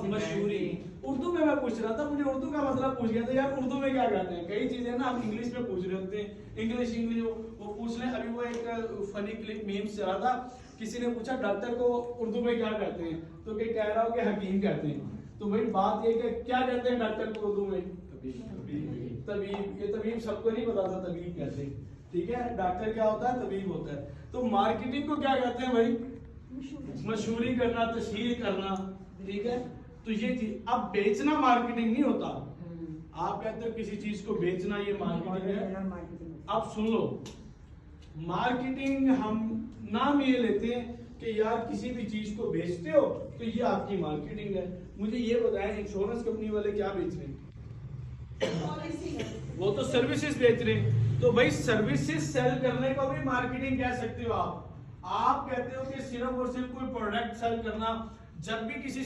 मशहूरी। उर्दू में मैं पूछ रहा था, मुझे उर्दू का मसला पूछ गया था यार, उर्दू में क्या कहते हैं। कई चीजें ना हम इंग्लिश में पूछ रहे होते हैं, इंग्लिश वो पूछ लें। अभी वो एक फनी क्लिप मीम्स चला था, किसी ने पूछा डॉक्टर को उर्दू में क्या कहते हैं, तो कहीं कह रहा हो कि हकीम कहते हैं। तो भाई बात ये कि क्या कहते हैं डॉक्टर को उर्दू में? तबीब। ये तबीब सबको नहीं पता था तबीब कहते हैं, ठीक है। डॉक्टर क्या होता है? तबीब होता है। तो मार्केटिंग को क्या कहते हैं भाई? मशहूरी करना, तशहीर करना, ठीक है। तो ये चीज, अब बेचना मार्केटिंग नहीं होता। आप कहते हो किसी चीज को बेचना, ये मार्केटिंग है। अब सुन लो, मार्केटिंग हम नाम ये लेते हैं कि यार किसी भी चीज को बेचते हो तो ये आपकी मार्केटिंग है। मुझे ये बताएं, इंश्योरेंस कंपनी वाले क्या बेच रहे हैं? वो तो सर्विसेज बेच रहे हैं। तो भाई सर्विसेज सेल करने को भी मार्केटिंग कह सकते हो आप। आप कहते हो कि सिर्फ और सिर्फ कोई प्रोडक्ट सेल करना, जब भी किसी